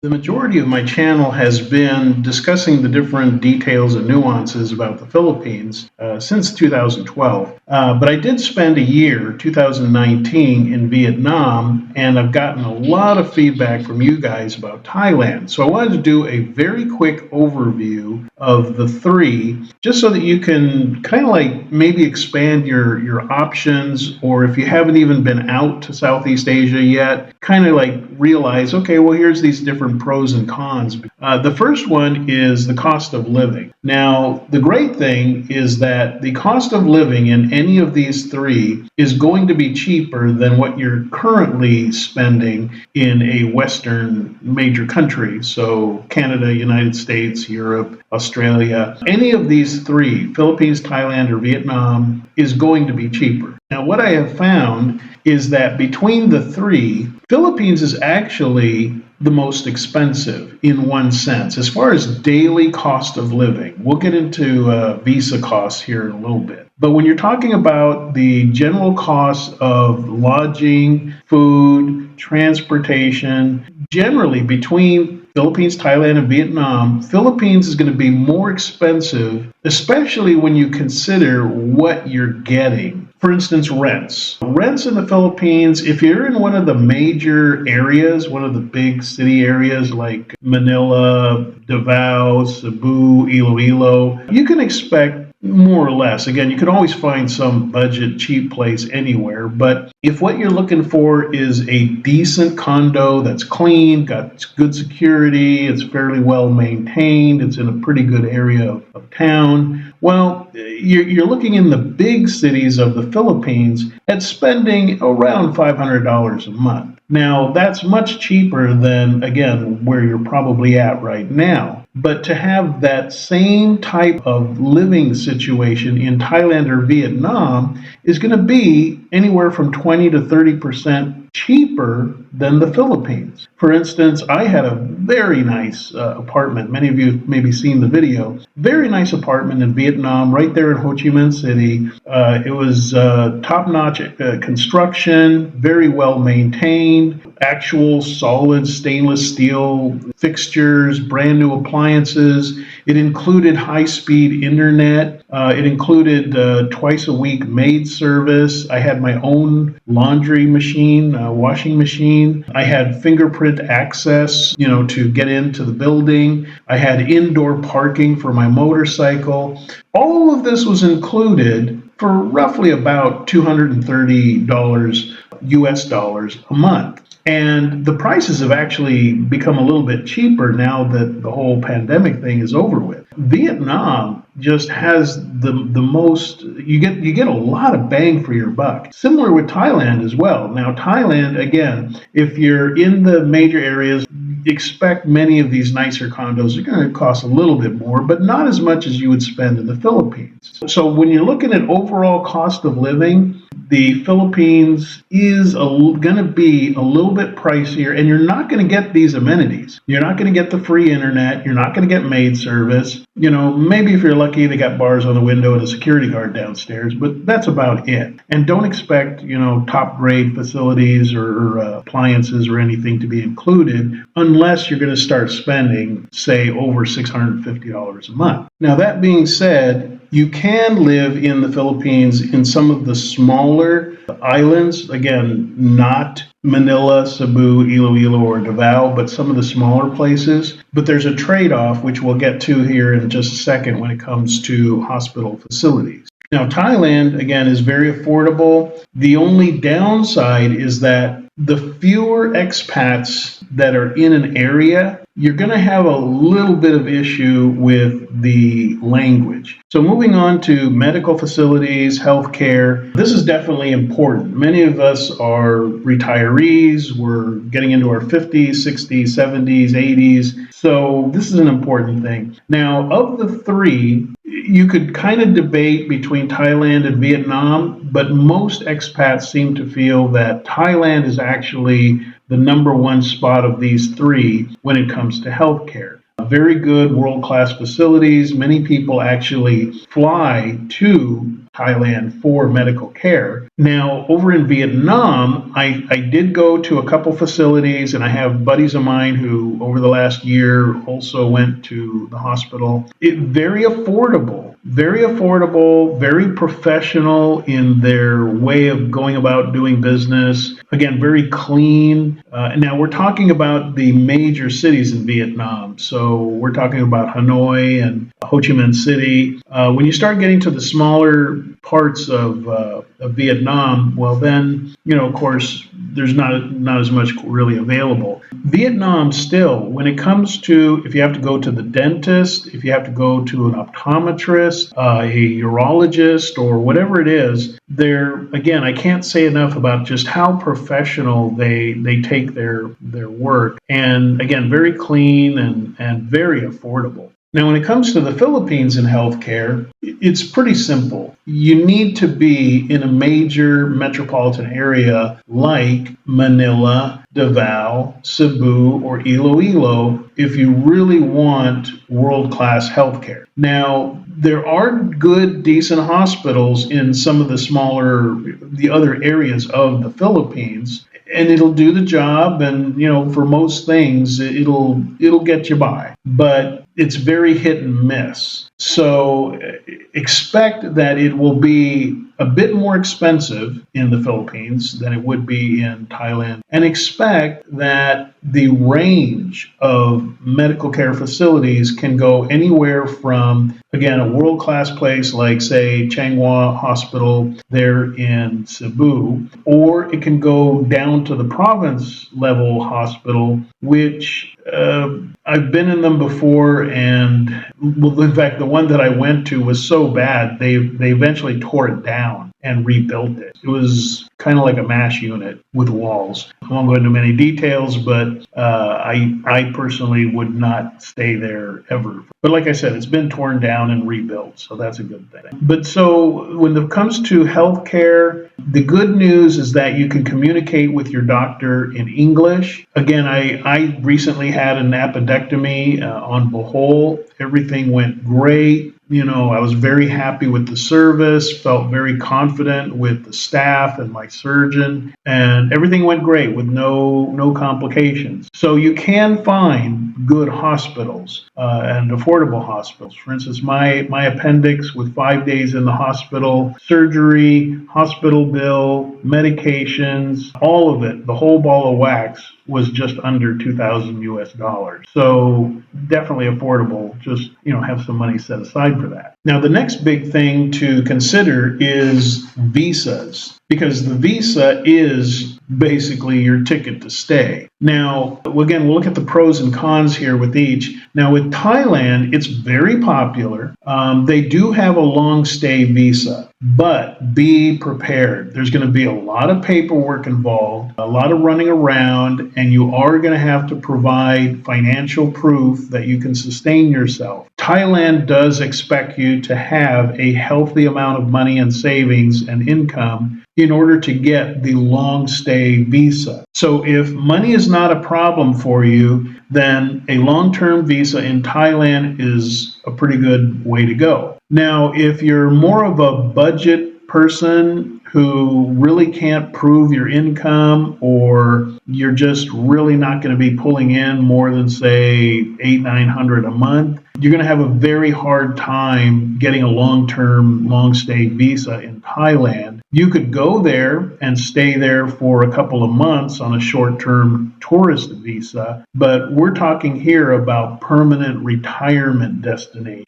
The majority of my channel has been discussing the different details and nuances about the Philippines since 2012. But I did spend a year, 2019, in Vietnam, and I've gotten a lot of feedback from you guys about Thailand. So I wanted to do a very quick overview of the three, just so that you can kind of like maybe expand your options, or if you haven't even been out to Southeast Asia yet, kind of like realize, okay, well, here's these different pros and cons. The first one is the cost of living. Now, the great thing is that the cost of living in any of these three is going to be cheaper than what you're currently spending in a Western major country. So Canada, United States, Europe, Australia, any of these three, Philippines, Thailand, or Vietnam, is going to be cheaper. Now, what I have found is that between the three, Philippines is actually the most expensive in one sense. As far as daily cost of living, we'll get into visa costs here in a little bit. But when you're talking about the general costs of lodging, food, transportation, generally between Philippines, Thailand, and Vietnam, Philippines is going to be more expensive, especially when you consider what you're getting. For instance, rents. Rents in the Philippines, if you're in one of the major areas, one of the big city areas like Manila, Davao, Cebu, Iloilo, you can expect more or less. Again, you can always find some budget cheap place anywhere, but if what you're looking for is a decent condo that's clean, got good security, it's fairly well maintained, it's in a pretty good area of town, well, you're looking in the big cities of the Philippines at spending around $500 a month. Now, that's much cheaper than, again, where you're probably at right now. But to have that same type of living situation in Thailand or Vietnam is going to be anywhere from 20 to 30% cheaper than the Philippines. For instance, I had a very nice apartment. Many of you have maybe seen the video. Very nice apartment in Vietnam, right there in Ho Chi Minh City. It was top-notch construction, very well maintained, actual solid stainless steel fixtures, brand new appliances. It included high-speed internet. It included twice a week maid service. I had my own laundry machine, washing machine. I had fingerprint access, to get into the building. I had indoor parking for my motorcycle. All of this was included for roughly about $230 US dollars a month. And the prices have actually become a little bit cheaper now that the whole pandemic thing is over with. Vietnam just has the most, you get a lot of bang for your buck. Similar with Thailand as well. Now, Thailand, again, if you're in the major areas, expect many of these nicer condos are going to cost a little bit more, but not as much as you would spend in the Philippines. So when you're looking at overall cost of living, the Philippines is going to be a little bit pricier, and you're not going to get these amenities. You're not going to get the free internet. You're not going to get maid service. Maybe if you're lucky, they got bars on the window and a security guard downstairs, but that's about it. And don't expect, top grade facilities or appliances or anything to be included unless you're going to start spending, say, over $650 a month. Now, that being said, you can live in the Philippines in some of the smaller islands, again, not Manila, Cebu, Iloilo, or Davao, but some of the smaller places. But there's a trade-off, which we'll get to here in just a second when it comes to hospital facilities. Now, Thailand, again, is very affordable. The only downside is that the fewer expats that are in an area, you're going to have a little bit of issue with the language. So moving on to medical facilities, healthcare, this is definitely important. Many of us are retirees. We're getting into our 50s, 60s, 70s, 80s. So this is an important thing. Now, of the three, you could kind of debate between Thailand and Vietnam, but most expats seem to feel that Thailand is actually the number one spot of these three when it comes to healthcare. Very good world-class facilities. Many people actually fly to Thailand for medical care. Now, over in Vietnam, I did go to a couple facilities, and I have buddies of mine who, over the last year, also went to the hospital. Very affordable, very professional in their way of going about doing business. Again, very clean. Now, we're talking about the major cities in Vietnam. So we're talking about Hanoi and Ho Chi Minh City. When you start getting to the smaller parts of Vietnam, well, then, of course, there's not as much really available. Vietnam still, when it comes to if you have to go to the dentist, if you have to go to an optometrist, a urologist, or whatever it is, again, I can't say enough about just how professional they take their work. And again, very clean and very affordable. Now, when it comes to the Philippines in healthcare, it's pretty simple. You need to be in a major metropolitan area like Manila, Davao, Cebu, or Iloilo if you really want world-class healthcare. Now, there are good, decent hospitals in some of the other areas of the Philippines, and it'll do the job, and for most things it'll get you by, but it's very hit and miss. So expect that it will be a bit more expensive in the Philippines than it would be in Thailand, and expect that the range of medical care facilities can go anywhere from, again, a world-class place like, say, Changhua Hospital there in Cebu, or it can go down to the province-level hospital, which I've been in them before, and well, in fact, the one that I went to was so bad, they eventually tore it down and rebuilt it. It was kind of like a MASH unit with walls. I won't go into many details, but I personally would not stay there ever. But like I said, it's been torn down and rebuilt, so that's a good thing. But so when it comes to healthcare, the good news is that you can communicate with your doctor in English. Again, I recently had an appendectomy on Bohol. Everything went great. I was very happy with the service, felt very confident with the staff and my surgeon, and everything went great with no complications. So you can find good hospitals and affordable hospitals. For instance, my appendix with 5 days in the hospital, surgery, hospital bill, medications, all of it, the whole ball of wax was just under $2,000 US. So definitely affordable. Just, have some money set aside for that. Now, the next big thing to consider is visas, because the visa is basically your ticket to stay. Now, again, we'll look at the pros and cons here with each. Now, with Thailand, it's very popular. They do have a long stay visa, but be prepared. There's going to be a lot of paperwork involved, a lot of running around, and you are going to have to provide financial proof that you can sustain yourself. Thailand does expect you to have a healthy amount of money and savings and income in order to get the long stay visa. So if money is not a problem for you, then a long-term visa in Thailand is a pretty good way to go. Now, if you're more of a budget person who really can't prove your income, or you're just really not going to be pulling in more than, say, $800-900 a month, you're going to have a very hard time getting a long-term, long-stay visa in Thailand. You could go there and stay there for a couple of months on a short-term tourist visa, but we're talking here about permanent retirement destination.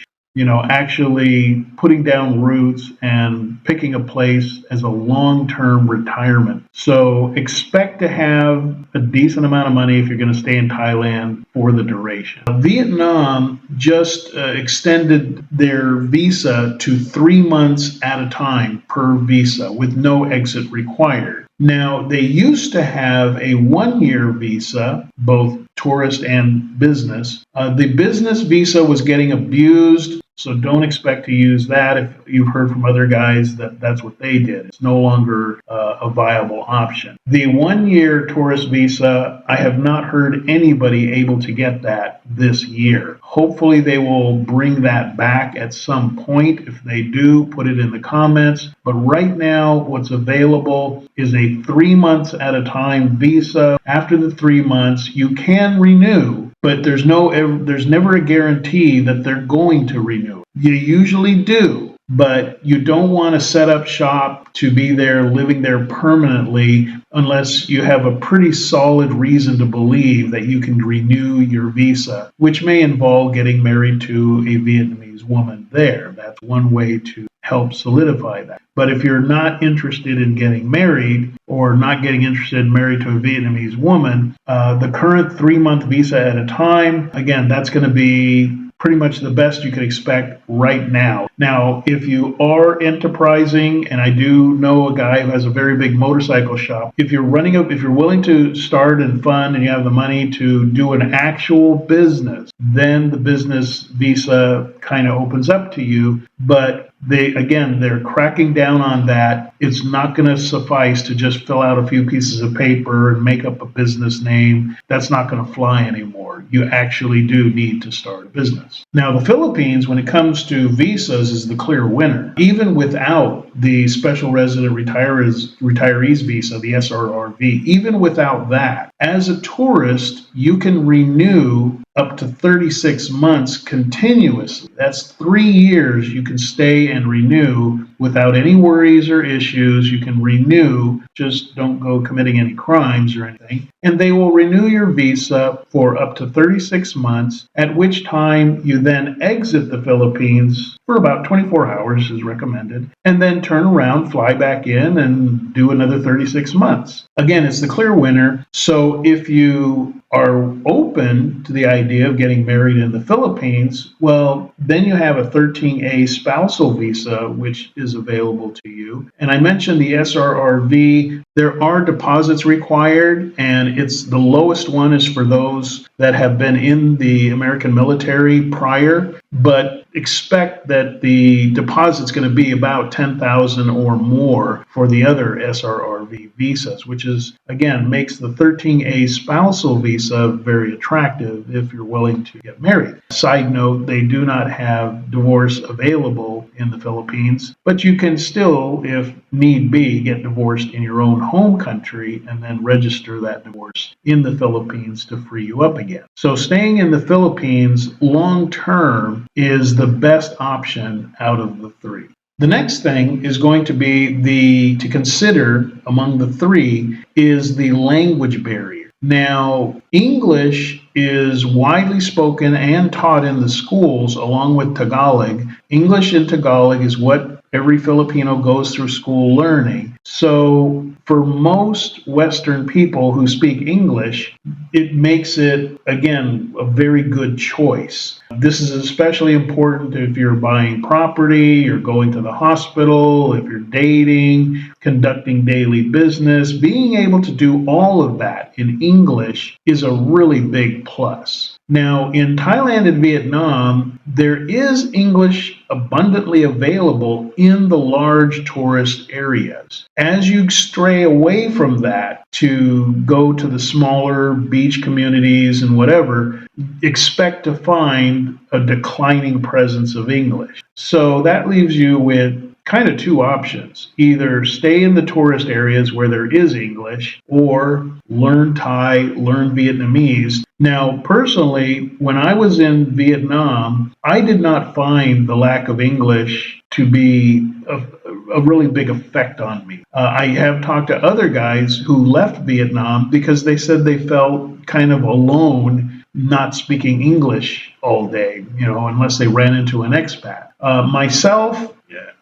Actually putting down roots and picking a place as a long-term retirement. So expect to have a decent amount of money if you're going to stay in Thailand for the duration. Vietnam just extended their visa to 3 months at a time per visa with no exit required. Now, they used to have a 1-year visa, both tourist and business. The business visa was getting abused, So don't expect to use that if you've heard from other guys that that's what they did. It's no longer a viable option. The 1-year tourist visa, I have not heard anybody able to get that this year. Hopefully they will bring that back at some point. If they do, put it in the comments. But right now, what's available is a 3 months at a time visa. After the 3 months, you can renew, but there's never a guarantee that they're going to renew. You usually do, but you don't want to set up shop to be there, living there permanently, unless you have a pretty solid reason to believe that you can renew your visa, which may involve getting married to a Vietnamese woman there. That's one way to help solidify that. But if you're not interested in getting married or not getting interested in married to a Vietnamese woman, the current 3-month visa at a time, again, that's going to be pretty much the best you could expect right now. Now, if you are enterprising, and I do know a guy who has a very big motorcycle shop, if you're willing to start and fund and you have the money to do an actual business, then the business visa kind of opens up to you. But they're cracking down on that. It's not going to suffice to just fill out a few pieces of paper and make up a business name. That's not going to fly anymore. You actually do need to start a business. Now, the Philippines, when it comes to visas, is the clear winner. Even without the Special Resident Retirees Visa, the SRRV, even without that, as a tourist, you can renew up to 36 months continuously. That's 3 years you can stay and renew without any worries or issues. You can renew, just don't go committing any crimes or anything. And they will renew your visa for up to 36 months, at which time you then exit the Philippines for about 24 hours is recommended, and then turn around, fly back in, and do another 36 months. Again, it's the clear winner. So if you are open to the idea of getting married in the Philippines, well, then you have a 13A spousal visa, which is available to you. And I mentioned the SRRV. There are deposits required, and it's the lowest one is for those that have been in the American military prior, but expect that the deposit's going to be about $10,000 or more for the other SRRV visas, which is, again, makes the 13A spousal visa very attractive if you're willing to get married. Side note, they do not have divorce available in the Philippines, but you can still, if need be, get divorced in your own home country and then register that divorce in the Philippines to free you up again. So staying in the Philippines long term is the best option out of the three. The next thing is going to be to consider among the three is the language barrier. Now, English is widely spoken and taught in the schools along with Tagalog. English and Tagalog is what every Filipino goes through school learning. So for most Western people who speak English, it makes it, again, a very good choice. This is especially important if you're buying property, you're going to the hospital, if you're dating, conducting daily business. Being able to do all of that in English is a really big plus. Now, in Thailand and Vietnam, there is English abundantly available in the large tourist areas. As you stray away from that to go to the smaller beach communities and whatever, expect to find a declining presence of English. So that leaves you with kind of two options. Either stay in the tourist areas where there is English, or learn Thai, learn Vietnamese. Now, personally, when I was in Vietnam, I did not find the lack of English to be a really big effect on me. I have talked to other guys who left Vietnam because they said they felt kind of alone not speaking English all day, unless they ran into an expat. Myself,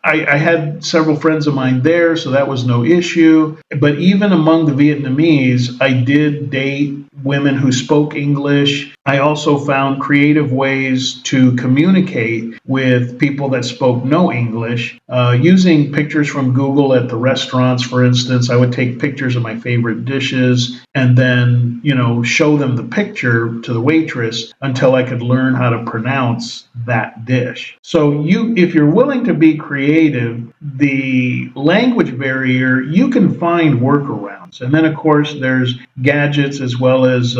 I had several friends of mine there, so that was no issue. But even among the Vietnamese, I did date women who spoke English. I also found creative ways to communicate with people that spoke no English. Using pictures from Google at the restaurants, for instance, I would take pictures of my favorite dishes and then, show them the picture to the waitress until I could learn how to pronounce that dish. So if you're willing to be creative, the language barrier, you can find workarounds. And then, of course, there's gadgets as well as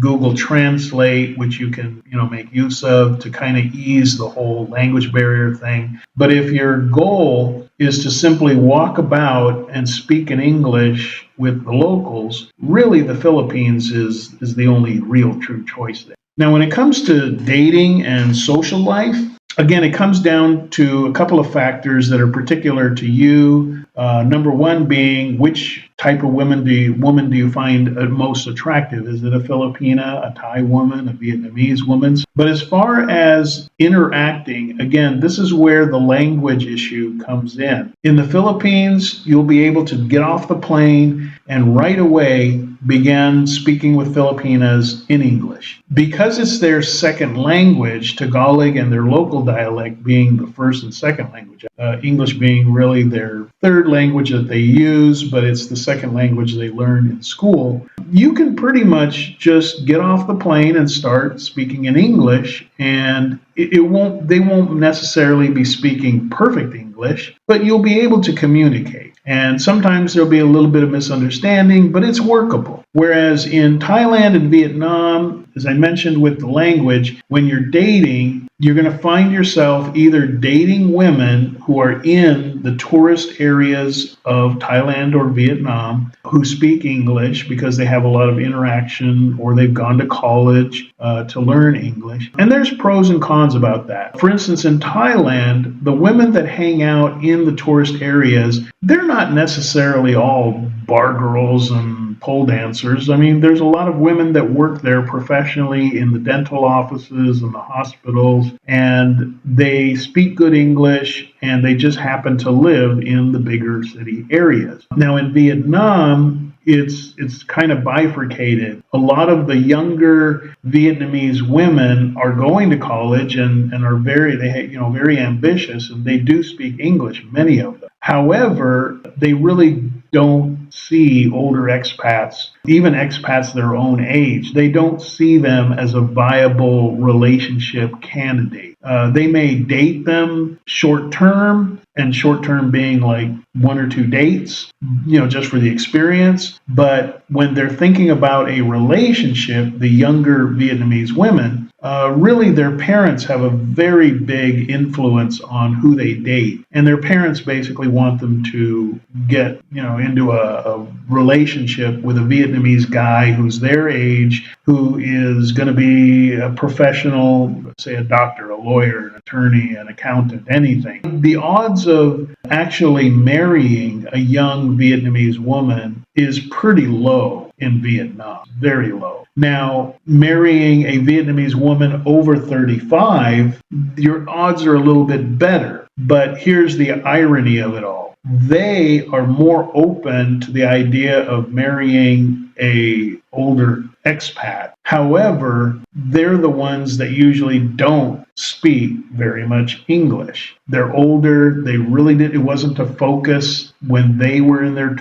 Google Translate, which you can, make use of to kind of ease the whole language barrier thing. But if your goal is to simply walk about and speak in English with the locals, really the Philippines is the only real true choice there. Now, when it comes to dating and social life, again, it comes down to a couple of factors that are particular to you. Number one being, which type of woman do you find most attractive? Is it a Filipina, a Thai woman, a Vietnamese woman? But as far as interacting, again, this is where the language issue comes in. In the Philippines, you'll be able to get off the plane and right away begin speaking with Filipinas in English. Because it's their second language, Tagalog and their local dialect being the first and second language, English being really their third language that they use, but it's the second language they learn in school, you can pretty much just get off the plane and start speaking in English, and they won't necessarily be speaking perfect English, but you'll be able to communicate. And sometimes there'll be a little bit of misunderstanding, but it's workable. Whereas in Thailand and Vietnam, as I mentioned with the language, when you're dating, you're going to find yourself either dating women who are in the tourist areas of Thailand or Vietnam who speak English because they have a lot of interaction or they've gone to college to learn English. And there's pros and cons about that. For instance, in Thailand, the women that hang out in the tourist areas, they're not necessarily all bar girls and pole dancers. I mean, there's a lot of women that work there professionally in the dental offices and the hospitals, and they speak good English, and they just happen to live in the bigger city areas. Now, in Vietnam, it's kind of bifurcated. A lot of the younger Vietnamese women are going to college and are very ambitious, and they do speak English, many of them. However, they really don't see older expats, even expats their own age, they don't see them as a viable relationship candidate. They may date them short term, and short term being like 1 or 2 dates, just for the experience. But when they're thinking about a relationship, the younger Vietnamese women, really their parents have a very big influence on who they date. And their parents basically want them to get, into a relationship with a Vietnamese guy who's their age, who is going to be a professional, say a doctor, a lawyer, an attorney, an accountant, anything. The odds of actually marrying a young Vietnamese woman is pretty low in Vietnam, very low. Now, marrying a Vietnamese woman over 35, your odds are a little bit better. But here's the irony of it all. They are more open to the idea of marrying a older expat. However, they're the ones that usually don't speak very much English. They're older. They really did. It wasn't a focus when they were in their,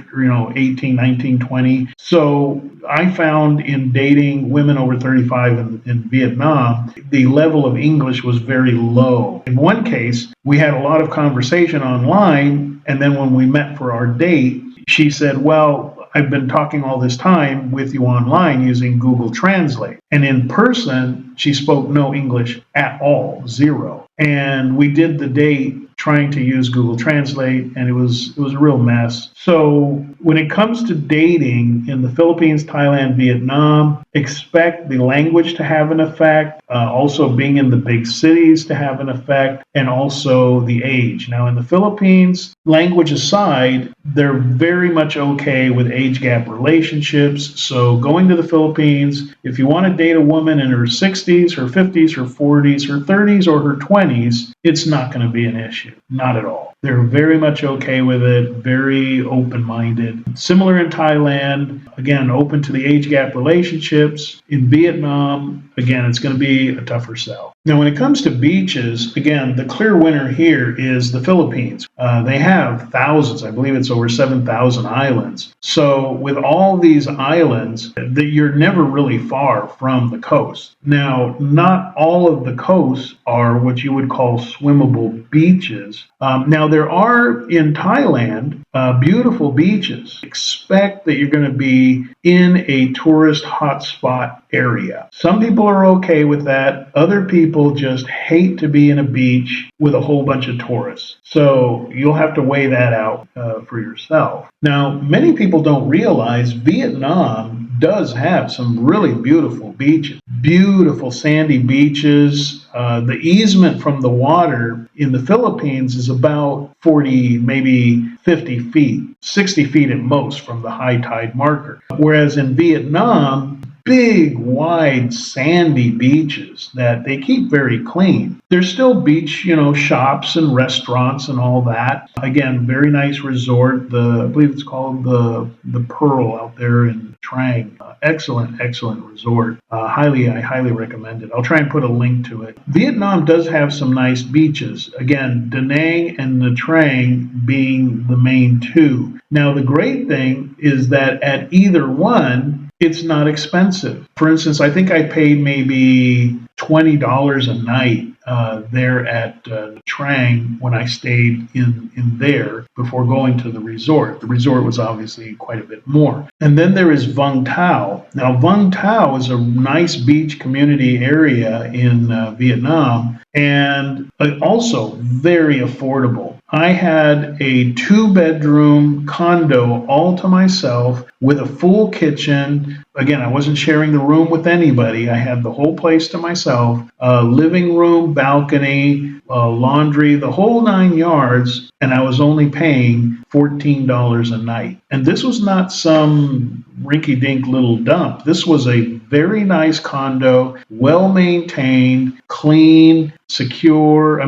18, 19, 20. So I found in dating women over 35 in Vietnam, the level of English was very low. In one case, we had a lot of conversation online, and then when we met for our date, she said, well, I've been talking all this time with you online using Google Translate. And in person, she spoke no English at all, zero. And we did the date trying to use Google Translate, and it was a real mess. So when it comes to dating in the Philippines, Thailand, Vietnam, expect the language to have an effect, also being in the big cities to have an effect, and also the age. Now in the Philippines, language aside, they're very much okay with age gap relationships. So going to the Philippines, if you want to date a woman in her 60s, her 50s, her 40s, her 30s, or her 20s, it's not going to be an issue. Not at all. They're very much okay with it, very open-minded. Similar in Thailand, again, open to the age gap relationships. In Vietnam, again, it's going to be a tougher sell. Now, when it comes to beaches, again, the clear winner here is the Philippines. They have thousands, I believe it's over 7,000 islands. So with all these islands, you're never really far from the coast. Now, not all of the coasts are what you would call swimmable beaches. Now, there are in Thailand beautiful beaches. Expect that you're going to be in a tourist hotspot area. Some people are okay with that. Other people just hate to be in a beach with a whole bunch of tourists. So you'll have to weigh that out for yourself. Now, many people don't realize Vietnam does have some really beautiful beaches, beautiful sandy beaches. The easement from the water in the Philippines is about 40, maybe 50 feet, 60 feet at most from the high tide marker. Whereas in Vietnam, big, wide, sandy beaches that they keep very clean. There's still beach, shops and restaurants and all that. Again, very nice resort. I believe it's called the Pearl out there in Trang. Excellent resort. I highly recommend it. I'll try and put a link to it. Vietnam does have some nice beaches. Again, Da Nang and Nha Trang being the main two. Now, the great thing is that at either one, it's not expensive. For instance, I think I paid maybe $20 a night there at Trang when I stayed in there before going to the resort. The resort was obviously quite a bit more. And then there is Vung Tau. Now, Vung Tau is a nice beach community area in Vietnam and also very affordable. I had a 2-bedroom condo all to myself with a full kitchen. Again, I wasn't sharing the room with anybody. I had the whole place to myself, living room, balcony, laundry, the whole 9 yards, and I was only paying $14 a night. And this was not some rinky-dink little dump. This was a very nice condo, well-maintained, clean, secure,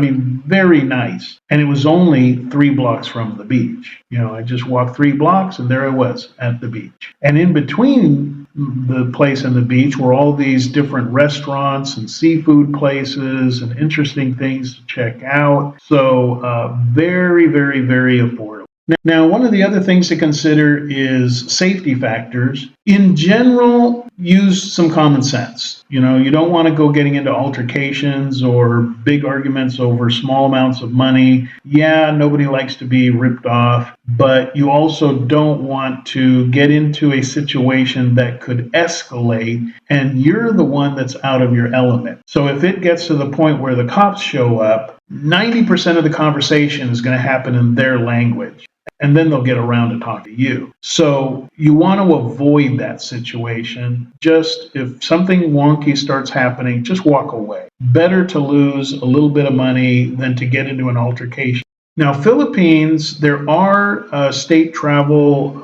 very nice. And it was only 3 blocks from the beach. I just walked 3 blocks and there I was at the beach. And in between the place and the beach were all these different restaurants and seafood places and interesting things to check out. So very, very, very affordable. Now, one of the other things to consider is safety factors. In general, use some common sense. You don't want to go getting into altercations or big arguments over small amounts of money. Yeah, nobody likes to be ripped off, but you also don't want to get into a situation that could escalate and you're the one that's out of your element. So if it gets to the point where the cops show up, 90% of the conversation is going to happen in their language. And then they'll get around to talk to you. So you want to avoid that situation. Just if something wonky starts happening, just walk away. Better to lose a little bit of money than to get into an altercation. Now, Philippines, there are state travel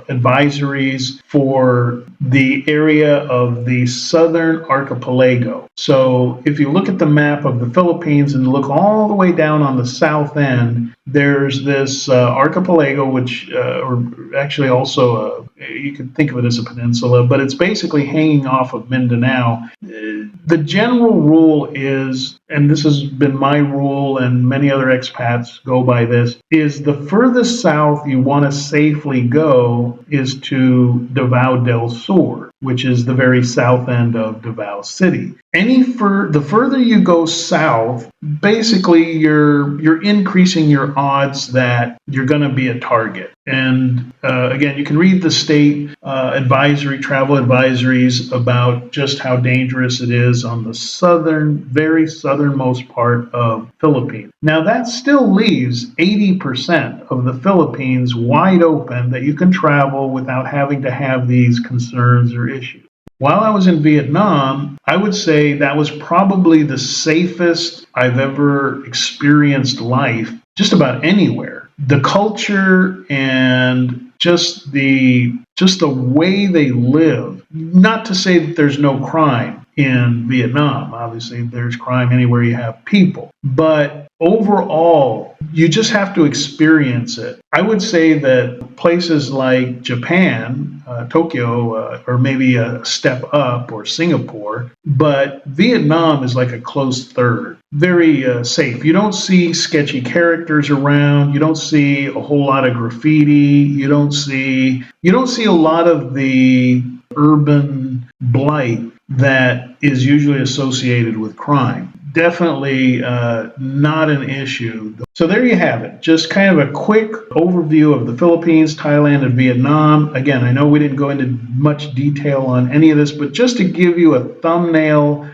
advisories for the area of the southern archipelago. So if you look at the map of the Philippines and look all the way down on the south end, there's this archipelago, which, or actually also, you could think of it as a peninsula, but it's basically hanging off of Mindanao. The general rule is, and this has been my rule and many other expats go by this, is the furthest south you want to safely go is to Davao del Sur, which is the very south end of Davao City. The further you go south, basically you're increasing your odds that you're going to be a target. And again, you can read the state travel advisories about just how dangerous it is on the very southernmost part of Philippines. Now that still leaves 80% of the Philippines wide open that you can travel without having to have these concerns or issues. While I was in Vietnam, I would say that was probably the safest I've ever experienced life just about anywhere. the culture and just the way they live. Not to say that there's no crime in Vietnam. Obviously, there's crime anywhere you have people. But overall, you just have to experience it. I would say that places like Japan, Tokyo, or maybe a step up, or Singapore, but Vietnam is like a close third. Very safe. You don't see sketchy characters around. You don't see a whole lot of graffiti. You don't see a lot of the urban blight that is usually associated with crime. Definitely not an issue. So there you have it. Just kind of a quick overview of the Philippines, Thailand, and Vietnam. Again, I know we didn't go into much detail on any of this, but just to give you a thumbnail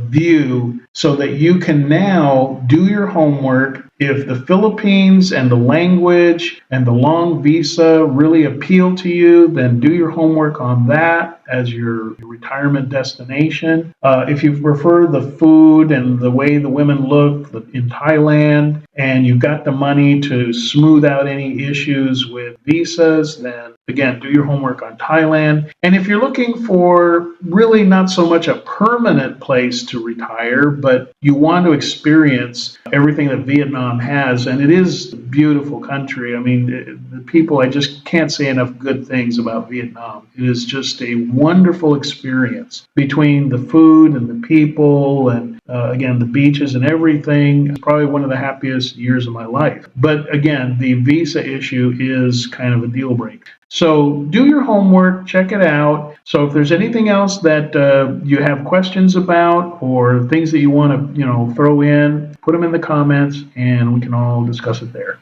view so that you can now do your homework. If the Philippines and the language and the long visa really appeal to you, then do your homework on that as your retirement destination. If you prefer the food and the way the women look in Thailand, and you've got the money to smooth out any issues with visas, then again, do your homework on Thailand. And if you're looking for really not so much a permanent place to retire, but you want to experience everything that Vietnam has, and it is a beautiful country. I mean, the people, I just can't say enough good things about Vietnam. It is just a wonderful experience between the food and the people and again, the beaches and everything. It's probably one of the happiest years of my life. But again, the visa issue is kind of a deal breaker. So do your homework, check it out. So if there's anything else that you have questions about or things that you want to, throw in, put them in the comments and we can all discuss it there.